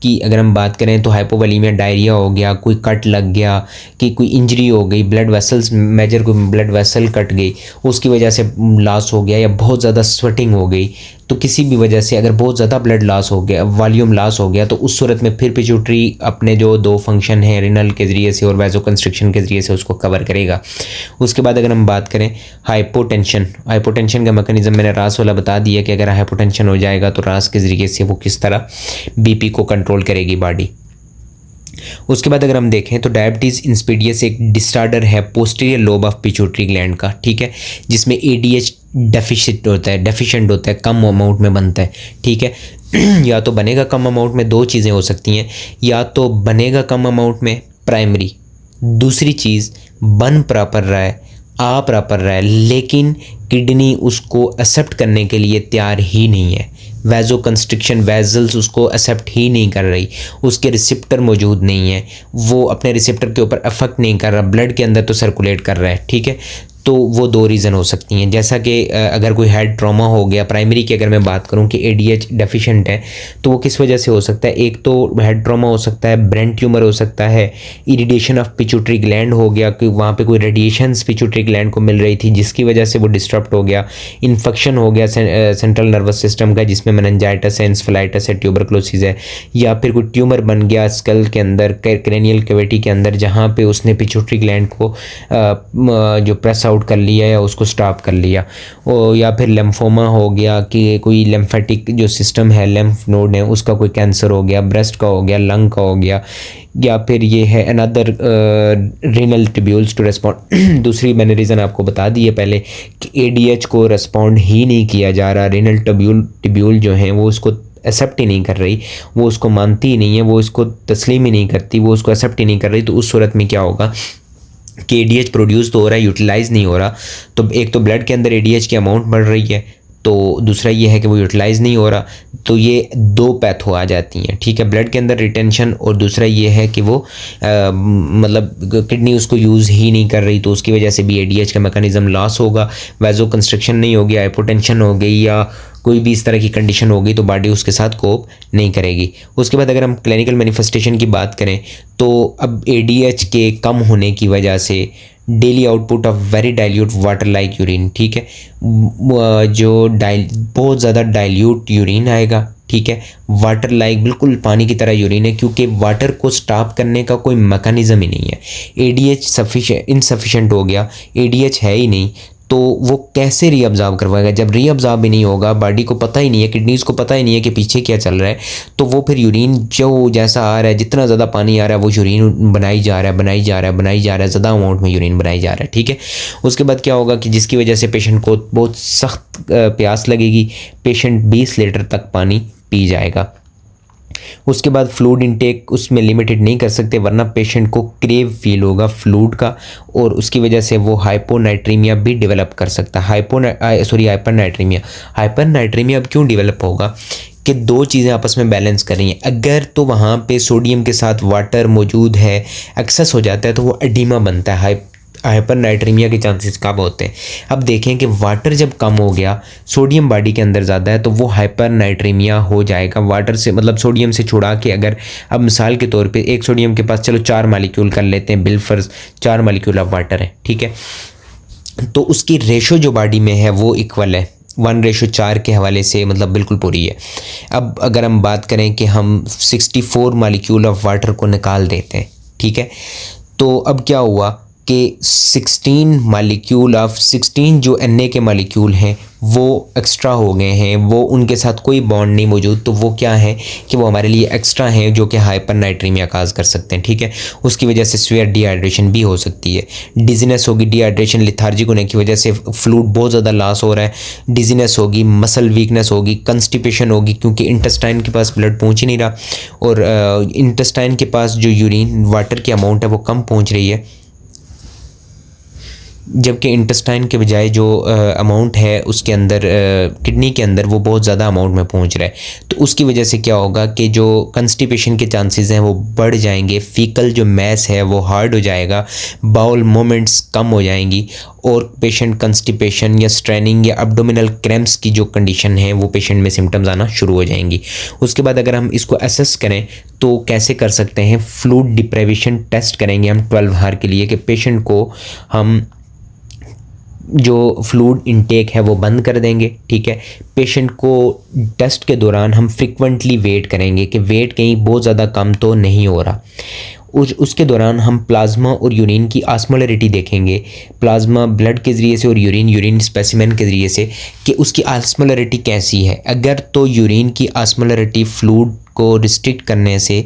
की अगर हम बात करें तो हाइपोवोलेमिया डायरिया हो गया, कोई कट लग गया, कि कोई इंजरी हो गई, ब्लड वेसल्स मेजर कोई ब्लड वेसल कट गई, उसकी वजह से लॉस हो गया, या बहुत ज़्यादा स्वेटिंग हो गई, तो किसी भी वजह से अगर बहुत ज़्यादा ब्लड लॉस हो गया, वॉल्यूम लॉस हो गया, तो उस सूरत में फिर पिट्यूटरी अपने जो दो फंक्शन हैं रिनल के ज़रिए से और वैसो कंस्ट्रिक्शन के ज़रिए से उसको कवर करेगा। उसके बाद अगर हम बात करें हाइपोटेंशन का मैकेनिज्म मैंने रास वाला बता दिया कि अगर हाइपोटेंशन हो जाएगा तो रास के ज़रिए से वो किस तरह बीपी को कंट्रोल करेगी बॉडी। उसके बाद अगर हम देखें तो डायबिटीज़ इंसिपिडियस एक डिसऑर्डर है posterior lobe of pituitary gland का, ठीक है, जिसमें एडीएच डेफिशिएंट होता है, कम अमाउंट में बनता है, ठीक है। या तो बनेगा कम अमाउंट में, दो चीज़ें हो सकती हैं, या तो बनेगा कम अमाउंट में प्राइमरी, दूसरी चीज़ बन प्रॉपर रहा है, आ प्रॉपर रहा है, लेकिन किडनी उसको एक्सेप्ट करने के लिए तैयार ही नहीं है, वैसो कंस्ट्रिक्शन वेजल्स उसको एक्सेप्ट ही नहीं कर रही, उसके रिसेप्टर मौजूद नहीं है, वो अपने रिसेप्टर के ऊपर अफेक्ट नहीं कर रहा, ब्लड के अंदर तो सर्कुलेट कर रहा है, ठीक है। तो वो दो रीज़न हो सकती हैं, जैसा कि अगर कोई हेड ट्रॉमा हो गया, प्राइमरी की अगर मैं बात करूं कि एडीएच डेफिशिएंट है तो वो किस वजह से हो सकता है, एक तो हेड ट्रॉमा हो सकता है, ब्रेन ट्यूमर हो सकता है, इरिटेशन ऑफ पिट्यूटरी ग्लैंड हो गया कि वहाँ पे कोई रेडिएशंस पिट्यूटरी ग्लैंड को मिल रही थी जिसकी वजह से वो डिस्टर्ब हो गया, इन्फेक्शन हो गया सेंट्रल नर्वस सिस्टम का जिसमें मेनिंजाइटिस है, एन्सेफेलाइटिस है, ट्यूबरकुलोसिस है, या फिर कोई ट्यूमर बन गया स्कल के अंदर, क्रेनियल कैविटी के अंदर, जहाँ पे उसने पिट्यूटरी ग्लैंड को जो प्रेस आउट कर लिया या उसको स्टॉप कर लिया, या फिर लिम्फोमा हो गया कि कोई लिम्फेटिक जो सिस्टम है, लिम्फ नोड है, उसका कोई कैंसर हो गया, ब्रेस्ट का हो गया, लंग का हो गया, या फिर ये है another renal tubules to respond. दूसरी मैंने रीज़न आपको बता दी है पहले कि एडीएच को रिस्पॉन्ड ही नहीं किया जा रहा, रीनल ट्यूब्यूल जो हैं वो उसको एक्सेप्ट ही नहीं कर रही, वो उसको मानती ही नहीं है, वो इसको तस्लीम ही नहीं करती, वो उसको एक्सेप्ट ही नहीं कर रही। तो उस सूरत में क्या होगा कि एडीएच प्रोड्यूस तो हो रहा है, यूटिलाइज़ नहीं हो रहा। तो एक तो ब्लड के अंदर एडीएच की अमाउंट बढ़ रही है, तो दूसरा ये है कि वो यूटिलाइज़ नहीं हो रहा। तो ये दो पैथो आ जाती हैं, ठीक है, ब्लड के अंदर रिटेंशन, और दूसरा ये है कि वो मतलब किडनी उसको यूज़ ही नहीं कर रही, तो उसकी वजह से भी एडीएच का मैकेनिज़्म लॉस होगा, वैजो कंस्ट्रक्शन नहीं होगी, हाइपोटेंशन हो गई या कोई भी इस तरह की कंडीशन होगी तो बॉडी उसके साथ कोप नहीं करेगी। उसके बाद अगर हम क्लिनिकल मैनिफेस्टेशन की बात करें तो अब एडीएच के कम होने की वजह से daily output of very dilute water like urine, ठीक है, जो बहुत ज़्यादा डाइल्यूट यूरिन आएगा, ठीक है, वाटर लाइक बिल्कुल पानी की तरह यूरिन है, क्योंकि वाटर को स्टॉप करने का कोई मैकेनिज़्म ही नहीं है। एडीएच इनसफिशेंट हो गया, एडीएच है ही नहीं, तो वो कैसे रीअब्जॉर्ब करवाएगा? जब रीअब्जॉर्ब ही नहीं होगा, बॉडी को पता ही नहीं है, किडनीज़ को पता ही नहीं है कि पीछे क्या चल रहा है, तो वो फिर यूरिन जो जैसा आ रहा है, जितना ज़्यादा पानी आ रहा है वो यूरिन बनाई जा रहा है, ज़्यादा अमाउंट में यूरिन बनाई जा रहा है, ठीक है। उसके बाद क्या होगा कि जिसकी वजह से पेशेंट को बहुत सख्त प्यास लगेगी, पेशेंट 20 लीटर तक पानी पी जाएगा। उसके बाद फ्लूइड इनटेक उसमें लिमिटेड नहीं कर सकते, वरना पेशेंट को क्रेव फील होगा फ्लूइड का, और उसकी वजह से वो हाइपोनाइट्रीमिया भी डेवलप कर सकता है। हाइपरनाइट्रीमिया अब क्यों डेवलप होगा कि दो चीज़ें आपस में बैलेंस कर रही हैं। अगर तो वहाँ पे सोडियम के साथ वाटर मौजूद है, एक्सेस हो जाता है, तो वो एडिमा बनता है। हाइपरनाइट्रीमिया के चांसेस कब होते हैं? अब देखें कि वाटर जब कम हो गया, सोडियम बॉडी के अंदर ज़्यादा है, तो वो हाइपरनाइट्रीमिया हो जाएगा। वाटर से मतलब सोडियम से छुड़ा के, अगर अब मिसाल के तौर पे एक सोडियम के पास चलो 4 मालिक्यूल कर लेते हैं, बिलफर्ज 4 मालिक्यूल ऑफ वाटर है, ठीक है, तो उसकी रेशो जो बॉडी में है वो इक्वल है, 1:4 के हवाले से मतलब बिल्कुल पूरी है। अब अगर हम बात करें कि हम 64 मालिक्यूल ऑफ वाटर को निकाल देते हैं, ठीक है, तो अब क्या हुआ कि 16 जो Na के मालिक्यूल हैं वो एक्स्ट्रा हो गए हैं, वो उनके साथ कोई बॉन्ड नहीं मौजूद, तो वो क्या है कि वो हमारे लिए एक्स्ट्रा हैं, जो कि हाइपरनाइट्रीमिया काज कर सकते हैं, ठीक है। उसकी वजह से स्वेयर डिहाइड्रेशन भी हो सकती है, डिजीनेस होगी, डिहाइड्रेशन लिथार्जिक होने की वजह से फ्लूइड बहुत ज़्यादा लॉस हो रहा है, डिजीनेस होगी, मसल वीकनेस होगी, कंस्टिपेशन होगी, क्योंकि इंटेस्टाइन के पास ब्लड पहुँच ही नहीं रहा, और इंटेस्टाइन के पास जो यूरिन वाटर की अमाउंट है वो कम पहुँच रही है, जबकि इंटेस्टाइन के बजाय जो अमाउंट है उसके अंदर किडनी के अंदर वो बहुत ज़्यादा अमाउंट में पहुंच रहा है। तो उसकी वजह से क्या होगा कि जो कंस्टिपेशन के चांसेस हैं वो बढ़ जाएंगे, फीकल जो मैस है वो हार्ड हो जाएगा, बाउल मोमेंट्स कम हो जाएंगी, और पेशेंट कंस्टिपेशन या स्ट्रेनिंग या एब्डोमिनल क्रैम्प्स की जो कंडीशन है वो पेशेंट में सिम्टम्स आना शुरू हो जाएंगी। उसके बाद अगर हम इसको असेस करें तो कैसे कर सकते हैं? फ्लूइड डिप्राइवेशन टेस्ट करेंगे हम 12 आवर के लिए, कि पेशेंट को हम जो फ्लूइड इनटेक है वो बंद कर देंगे, ठीक है। पेशेंट को टेस्ट के दौरान हम फ्रिक्वेंटली वेट करेंगे कि वेट कहीं बहुत ज़्यादा कम तो नहीं हो रहा। उसके दौरान हम प्लाज्मा और यूरिन की ऑस्मोलरिटी देखेंगे, प्लाज्मा ब्लड के ज़रिए से और यूरिन स्पेसिमेन के ज़रिए से, कि उसकी ऑस्मोलरिटी कैसी है। अगर तो यूरिन की ऑस्मोलरिटी फ्लूइड को रिस्ट्रिक्ट करने से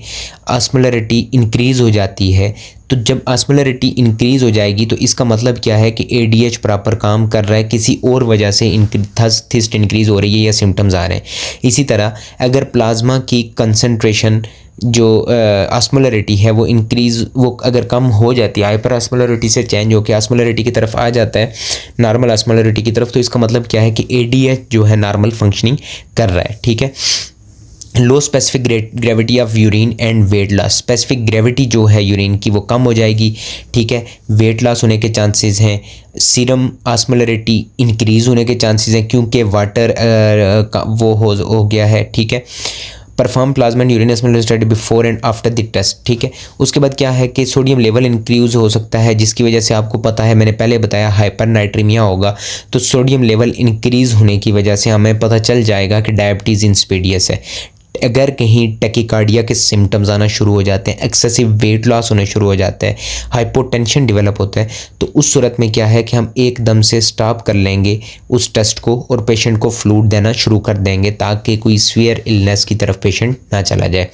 ऑस्मोलरिटी इंक्रीज़ हो जाती है, तो जब ऑस्मोलरिटी इंक्रीज़ हो जाएगी तो इसका मतलब क्या है कि एडीएच प्रॉपर काम कर रहा है, किसी और वजह से थिस्ट इंक्रीज़ हो रही है या सिम्टम्स आ रहे हैं। इसी तरह अगर प्लाज्मा की कंसंट्रेशन जो ऑस्मोलरिटी है वो इंक्रीज़, वो अगर कम हो जाती है, हाइपर ऑस्मोलरिटी से चेंज होकर ऑस्मोलरिटी की तरफ आ जाता है, नॉर्मल ऑस्मोलरिटी की तरफ, तो इसका मतलब क्या है कि एडीएच जो है नॉर्मल फंक्शनिंग कर रहा है, ठीक है। लो specific gravity of urine and weight loss, specific gravity जो है यूरिन की वो कम हो जाएगी, ठीक है। वेट लॉस होने के चांसेस हैं, सीरम ऑस्मोलरिटी इंक्रीज़ होने के चांसेस हैं, क्योंकि वाटर वो हो गया है, ठीक है। Perform plasma and urine osmolarity study before and after the test, ठीक है। उसके बाद क्या है कि सोडियम लेवल इंक्रीज हो सकता है, जिसकी वजह से आपको पता है, मैंने पहले बताया, हाइपरनाइट्रीमिया होगा, तो सोडियम लेवल इंक्रीज़ होने की वजह से हमें पता चल जाएगा कि डायबिटीज़ इंसिपिडियस है। अगर कहीं टैकीकार्डिया के सिम्टम्स आना शुरू हो जाते हैं, एक्सेसिव वेट लॉस होना शुरू हो जाता है, हाइपोटेंशन डेवलप होता है, तो उस सूरत में क्या है कि हम एकदम से स्टॉप कर लेंगे उस टेस्ट को और पेशेंट को फ्लूइड देना शुरू कर देंगे ताकि कोई सीवियर इलनेस की तरफ पेशेंट ना चला जाए।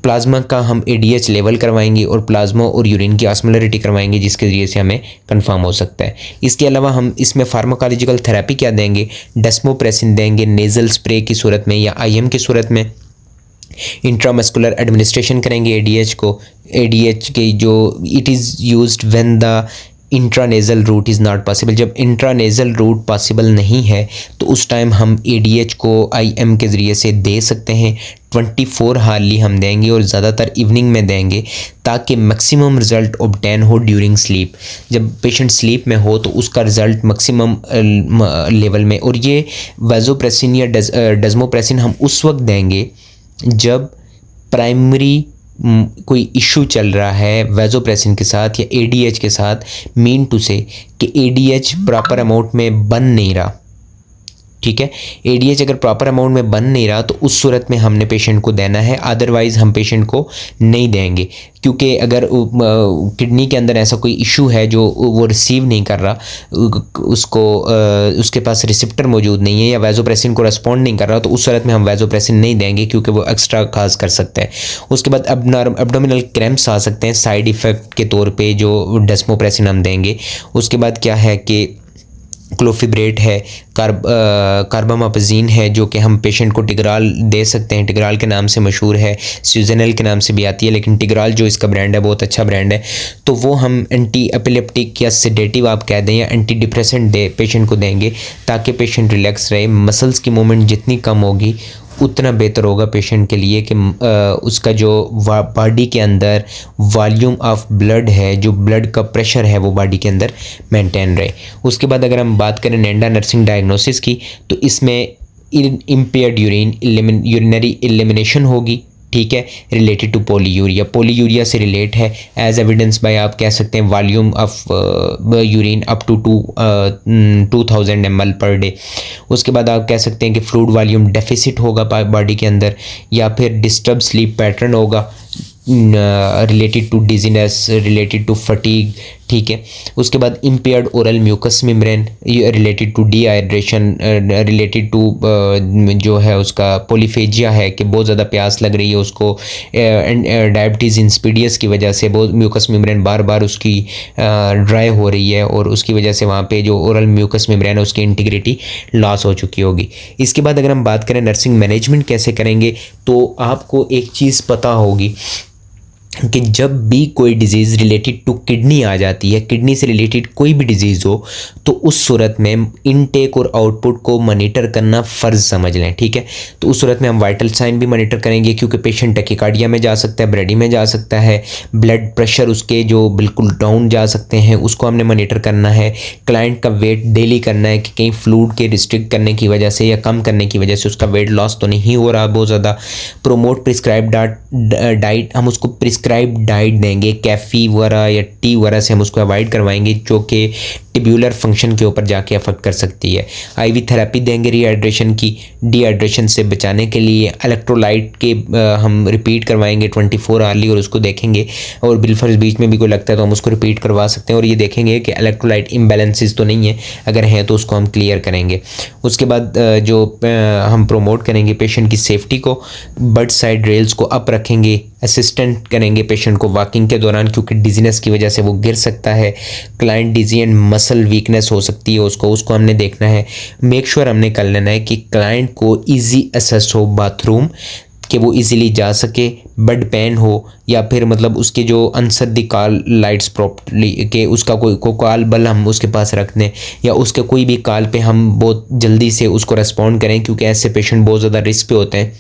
प्लाज्मा का हम ADH लेवल करवाएंगे और प्लाज्मा और यूरिन की ऑस्मोलरिटी करवाएंगे जिसके ज़रिए से हमें कंफर्म हो सकता है। इसके अलावा हम इसमें फार्माकोलॉजिकल थेरेपी क्या देंगे, डेस्मोप्रेसिन देंगे नेज़ल स्प्रे की सूरत में या IM की सूरत में। इंट्रामस्कुलर एडमिनिस्ट्रेशन करेंगे ADH को। ADH के जो it is used when the intranasal route is not possible, जब इंट्रानेज़ल रूट पॉसिबल नहीं है तो उस टाइम हम ADH को IM के ज़रिए से दे सकते हैं। 24 हार्ली हम देंगे और ज़्यादातर इवनिंग में देंगे ताकि मैक्सिमम रिज़ल्ट ऑब्टेन हो ड्यूरिंग स्लीप। जब पेशेंट स्लीप में हो तो उसका रिज़ल्ट मैक्सिमम लेवल में। और ये वाजोप्रेसिन या डेस्मोप्रेसिन हम उस वक्त देंगे जब प्राइमरी कोई इशू चल रहा है वाजोप्रेसिन के साथ या ADH के साथ, मीन टू से कि ADH प्रॉपर अमाउंट में बन नहीं रहा। ठीक है, ADH अगर प्रॉपर अमाउंट में बन नहीं रहा तो उस सूरत में हमने पेशेंट को देना है, अदरवाइज़ हम पेशेंट को नहीं देंगे। क्योंकि अगर किडनी के अंदर ऐसा कोई इशू है जो वो रिसीव नहीं कर रहा, उसको उसके पास रिसेप्टर मौजूद नहीं है या वाजोप्रेसिन को रिस्पॉन्ड नहीं कर रहा, तो उस सूरत में हम वाजोप्रेसिन नहीं देंगे क्योंकि वो एक्स्ट्रा काज कर सकता है। उसके बाद एब्डोमिनल क्रैम्प्स आ सकते हैं साइड इफ़ेक्ट के तौर पे जो डेस्मोप्रेसिन हम देंगे। उसके बाद क्या है कि क्लोफिब्रेट है, कार्बामापेजिन है जो कि हम पेशेंट को टिग्राल दे सकते हैं, टिग्राल के नाम से मशहूर है, सीजनल के नाम से भी आती है, लेकिन टिग्राल जो इसका ब्रांड है बहुत अच्छा ब्रांड है। तो वो हम एंटी एपिलेप्टिक या सेडेटिव आप कह दें या एंटी डिप्रेसेंट दे पेशेंट को देंगे ताकि पेशेंट रिलैक्स रहे। मसल्स की मूवमेंट जितनी कम होगी उतना बेहतर होगा पेशेंट के लिए कि उसका जो बॉडी के अंदर वॉल्यूम ऑफ ब्लड है, जो ब्लड का प्रेशर है वो बॉडी के अंदर मेंटेन रहे। उसके बाद अगर हम बात करें नेंडा नर्सिंग डायग्नोसिस की तो इसमें इम्पेयर्ड यूरिनरी एलिमिनेशन होगी। ठीक है, रिलेटेड टू पोलीयूरिया से रिलेट है एज एविडेंस बाय आप कह सकते हैं volume of urine up to 2000 ml per day. उसके बाद आप कह सकते हैं कि फ्लूइड वॉल्यूम डेफिसिट होगा बॉडी के अंदर, या फिर डिस्टर्ब स्लीप पैटर्न होगा related to dizziness, related to fatigue. ठीक है, उसके बाद impaired oral mucous membrane related to dehydration, related to जो है उसका पोलीफेजिया है कि बहुत ज़्यादा प्यास लग रही है उसको, डायबिटीज़ इंसिपिडियस की वजह से बहुत म्यूकस मेम्ब्रेन बार बार उसकी ड्राई हो रही है और उसकी वजह से वहाँ पे जो ओरल म्यूकस मेम्ब्रेन है उसकी इंटीग्रिटी लॉस हो चुकी होगी। इसके बाद अगर हम बात करें नर्सिंग मैनेजमेंट कैसे करेंगे तो आपको एक चीज़ पता होगी कि जब भी कोई डिज़ीज़ रिलेटेड टू किडनी आ जाती है, किडनी से रिलेटेड कोई भी डिज़ीज़ हो तो उस सूरत में इनटेक और आउटपुट को मॉनिटर करना फ़र्ज़ समझ लें। ठीक है, तो उस सूरत में हम वाइटल साइन भी मॉनिटर करेंगे क्योंकि पेशेंट टैकीकार्डिया में जा सकता है, ब्रेडी में जा सकता है, ब्लड प्रेशर उसके जो बिल्कुल डाउन जा सकते हैं उसको हमने मॉनिटर करना है। क्लाइंट का वेट डेली करना है कि कहीं फ्लूइड के रिस्ट्रिक्ट करने की वजह से या कम करने की वजह से उसका वेट लॉस तो नहीं हो रहा बहुत ज़्यादा। प्रोमोट प्रिस्क्राइब डाइट, हम उसको प्रिस्क्राइब डाइट देंगे, कैफ़ी वगैरह या टी वगैरह से हम उसको अवॉइड करवाएंगे जो कि टिब्यूलर फंक्शन के ऊपर जाके अफेक्ट कर सकती है। IV थेरेपी देंगे रीहाइड्रेशन की, डिहाइड्रेशन से बचाने के लिए। इलेक्ट्रोलाइट के हम रिपीट करवाएंगे 24 आवर्ली और उसको देखेंगे, और बिलफर्स बीच में भी कोई लगता है तो हम उसको रिपीट करवा सकते हैं और ये देखेंगे कि इलेक्ट्रोलाइट इम्बैलेंसेस तो नहीं है, अगर हैं तो उसको हम क्लियर करेंगे। उसके बाद जो हम प्रोमोट करेंगे पेशेंट की सेफ्टी को, बर्ड साइड रेल्स को अप रखेंगे, असिस्टेंट करेंगे पेशेंट को वॉकिंग के दौरान क्योंकि डिजीनेस की वजह से वो गिर सकता है। Client dizzy and muscle weakness हो सकती है उसको हमने देखना है। मेक श्योर हमने कर लेना है कि क्लाइंट को इजी एक्सेस हो बाथरूम, कि वो इजीली जा सके, बेड पेन हो या फिर मतलब उसके जो answer the call lights properly के उसका कोई कॉल बल हम उसके पास रख दें या उसके कोई भी कॉल पे हम बहुत जल्दी से उसको रेस्पॉन्ड करें क्योंकि ऐसे पेशेंट बहुत ज़्यादा रिस्क पे होते हैं।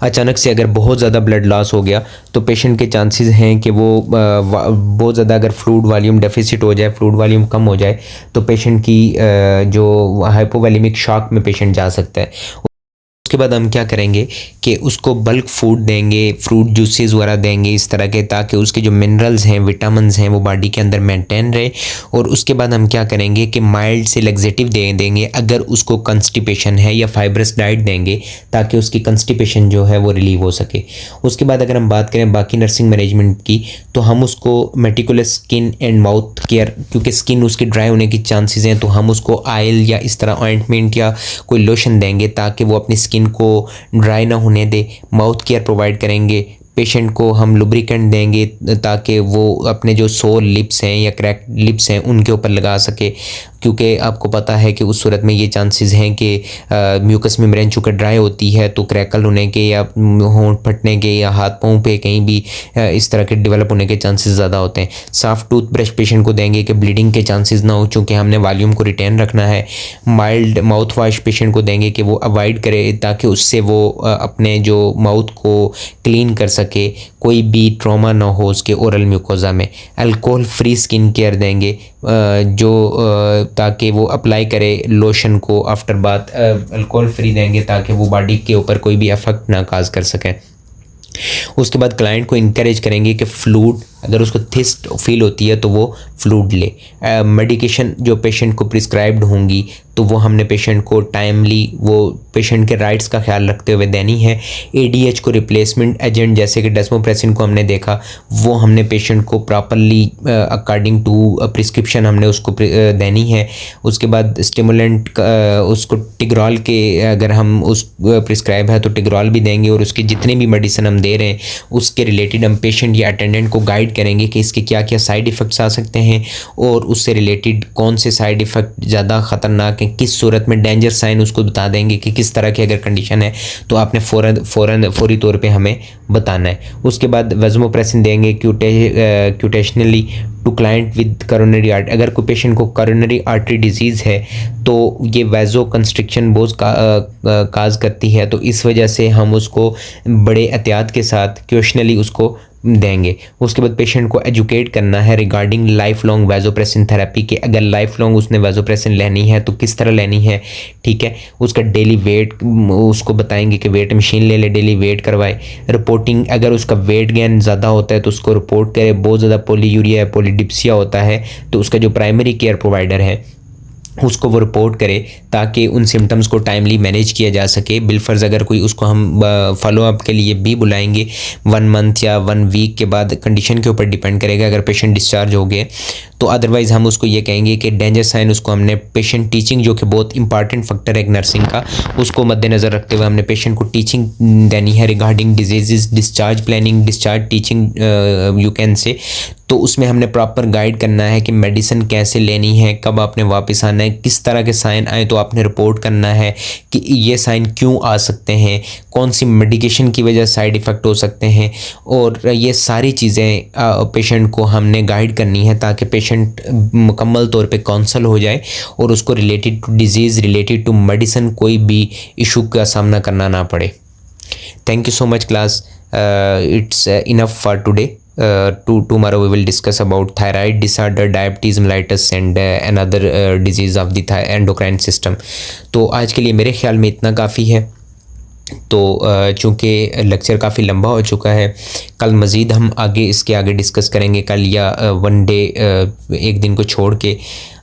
अचानक से अगर बहुत ज़्यादा ब्लड लॉस हो गया तो पेशेंट के चांसेस हैं कि वो बहुत ज़्यादा अगर फ्लूइड वॉल्यूम डेफिसिट हो जाए, फ्लूइड वॉल्यूम कम हो जाए तो पेशेंट की जो हाइपोवोलेमिक शॉक में पेशेंट जा सकता है। उसके बाद हम क्या करेंगे कि उसको बल्क फूड देंगे, फ्रूट जूसेस वगैरह देंगे इस तरह के, ताकि उसके जो मिनरल्स हैं, विटामिन्स हैं, वो बॉडी के अंदर मेंटेन रहे। और उसके बाद हम क्या करेंगे कि माइल्ड से लग्जेटिव दे देंगे अगर उसको कंस्टिपेशन है, या फाइब्रस डाइट देंगे ताकि उसकी कंस्टिपेशन जो है वो रिलीव हो सके। उसके बाद अगर हम बात करें बाकी नर्सिंग मैनेजमेंट की, तो हम उसको meticulous skin and mouth care, क्योंकि स्किन उसकी ड्राई होने की चांसेस हैं, तो हम उसको ऑयल या इस तरह ऑइंटमेंट या कोई लोशन देंगे ताकि वो अपनी स्किन को ड्राई ना होने दे। माउथ केयर प्रोवाइड करेंगे। पेशेंट को हम लुब्रिकेंट देंगे ताकि वो अपने जो सोर लिप्स हैं या क्रैक लिप्स हैं उनके ऊपर लगा सके, क्योंकि आपको पता है कि उस सूरत में ये चांसेस हैं कि म्यूकस मेम्ब्रेन चूँकि ड्राई होती है तो क्रैकल होने के या होंठ फटने के या हाथ पाँव पे कहीं भी इस तरह के डेवलप होने के चांसेस ज़्यादा होते हैं। सॉफ्ट टूथ ब्रश पेशेंट को देंगे कि ब्लीडिंग के चांसेस ना हो, चूँकि हमने वॉल्यूम को रिटेन रखना है। माइल्ड माउथ वॉश पेशेंट को देंगे कि वो अवॉइड करे ताकि उससे वो अपने जो माउथ को क्लीन कर सके, कोई भी ट्रॉमा ना हो उसके ओरल म्यूकोजा में। अल्कोहल फ्री स्किन केयर देंगे जो ताकि वो अप्लाई करे लोशन को आफ्टर बाथ, अल्कोहल फ्री देंगे ताकि वो बॉडी के ऊपर कोई भी इफेक्ट ना काज कर सके। उसके बाद क्लाइंट को इनकरेज करेंगे कि फ्लूइड, अगर उसको थिस्ट फील होती है तो वो फ्लूइड ले। मेडिकेशन जो पेशेंट को प्रिस्क्राइब्ड होंगी तो वो हमने पेशेंट को टाइमली वो पेशेंट के राइट्स का ख्याल रखते हुए देनी है। एडीएच को रिप्लेसमेंट एजेंट जैसे कि डेस्मोप्रेसिन को हमने देखा, वो हमने पेशेंट को प्रॉपरली अकॉर्डिंग टू प्रिस्क्रिप्शन हमने उसको देनी है। उसके बाद स्टिमुलेंट उसको टिग्रॉल के अगर हम उस प्रिस्क्राइब है तो टिग्रॉल भी देंगे, और उसके जितने भी मेडिसिन हम दे रहे हैं उसके रिलेटेड हम पेशेंट या अटेंडेंट को गाइड करेंगे कि इसके क्या क्या साइड इफ़ेक्ट्स आ सकते हैं और उससे रिलेटेड कौन से साइड इफ़ेक्ट ज़्यादा ख़तरनाक हैं, किस सूरत में डेंजर साइन उसको बता देंगे कि किस तरह की अगर कंडीशन है तो आपने फौरी तौर पे हमें बताना है। उसके बाद वेज़ोप्रेसिन देंगे cautiously to client with coronary art, अगर कोई पेशेंट को करोनरी आर्टरी डिजीज़ है तो ये वैज़ो कंस्ट्रिक्शन बहुत काज करती है, तो इस वजह से हम उसको बड़े एहतियात के साथ क्वेश्चनली उसको देंगे। उसके बाद पेशेंट को एजुकेट करना है रिगार्डिंग लाइफ लॉन्ग वैज़ोप्रेसिन थेरेपी के, अगर लाइफ लॉन्ग उसने वैज़ोप्रेसिन लेनी है तो किस तरह लेनी है, ठीक है। उसका डेली वेट उसको बताएंगे कि वेट मशीन ले ले, डेली वेट करवाए। रिपोर्टिंग, अगर उसका वेट गेन ज़्यादा होता है तो उसको रिपोर्ट करे। बहुत ज़्यादा पोलीयूरिया या पोलीडिप्सिया होता है तो उसका जो प्राइमरी केयर प्रोवाइडर है उसको वो रिपोर्ट करे ताकि उन सिम्टम्स को टाइमली मैनेज किया जा सके। बिलफर्ज अगर कोई उसको हम फॉलोअप के लिए भी बुलाएंगे 1 मंथ या 1 वीक के बाद, कंडीशन के ऊपर डिपेंड करेगा अगर पेशेंट डिस्चार्ज हो गए तो। अदरवाइज़ हम उसको ये कहेंगे कि डेंजर साइन उसको हमने पेशेंट टीचिंग, जो कि बहुत इंपॉर्टेंट फैक्टर है एक नर्सिंग का, उसको मद्देनज़र रखते हुए हमने पेशेंट को टीचिंग देनी है regarding disease, discharge planning, discharge teaching you can say. तो उसमें हमने प्रॉपर गाइड करना है कि मेडिसिन कैसे लेनी है, कब आपने वापस आना है, किस तरह के साइन आए तो आपने रिपोर्ट करना है कि ये साइन क्यों आ सकते हैं, कौन सी मेडिकेशन की वजह साइड इफ़ेक्ट हो सकते हैं, और ये सारी चीज़ें पेशेंट को हमने गाइड करनी है ताकि पेशेंट मुकम्मल तौर पे काउंसल हो जाए और उसको related to disease, related to medicine कोई भी इशू का सामना करना ना पड़े। Thank you so much class, it's enough for today. Tomorrow we will discuss about thyroid disorder, diabetes mellitus and another disease of the endocrine system. तो आज के लिए मेरे ख्याल में इतना काफ़ी है। तो चूँकि लेक्चर काफ़ी लंबा हो चुका है, कल मज़ीद हम इसके आगे डिस्कस करेंगे। कल या वन डे एक दिन को छोड़ के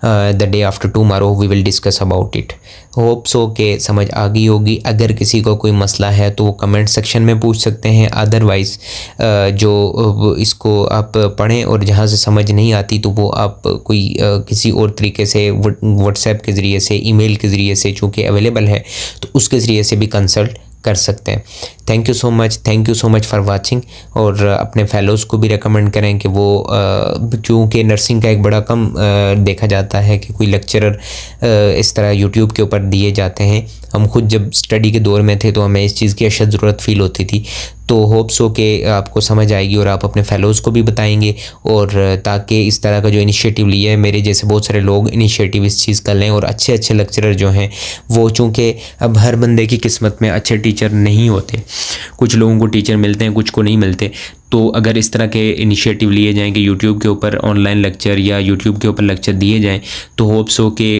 the day after tomorrow we will discuss about it. Hope so के समझ आ गई होगी। अगर किसी को कोई मसला है तो वो कमेंट सेक्शन में पूछ सकते हैं। अदरवाइज़ जो इसको आप पढ़ें और जहाँ से समझ नहीं आती तो वो आप कोई किसी और तरीके से व्हाट्सएप के ज़रिए से, ईमेल के ज़रिए से चूँकि अवेलेबल है तो उसके ज़रिए से भी कंसल्ट कर सकते हैं। Thank you so much for watching. और अपने फेलोज़ को भी रेकमेंड करें कि वो क्योंकि नर्सिंग का एक बड़ा कम देखा जाता है कि कोई लेक्चरर इस तरह यूट्यूब के ऊपर दिए जाते हैं। हम खुद जब स्टडी के दौर में थे तो हमें इस चीज़ की अशद ज़रूरत फ़ील होती थी। तो होप सो कि आपको समझ आएगी और आप अपने फेलोज़ को भी बताएंगे, और ताकि इस तरह का जो इनिशिएटिव लिया है, मेरे जैसे बहुत सारे लोग इनिशिएटिव इस चीज़ का लें और अच्छे अच्छे लेक्चरर जो हैं वो, चूँकि अब हर बंदे की किस्मत में अच्छे टीचर नहीं होते, कुछ लोगों को टीचर मिलते हैं, कुछ को नहीं मिलते। तो अगर इस तरह के इनिशिएटिव लिए जाएँ कि यूट्यूब के ऊपर ऑनलाइन लेक्चर या यूट्यूब के ऊपर लेक्चर दिए जाएँ तो होप सो कि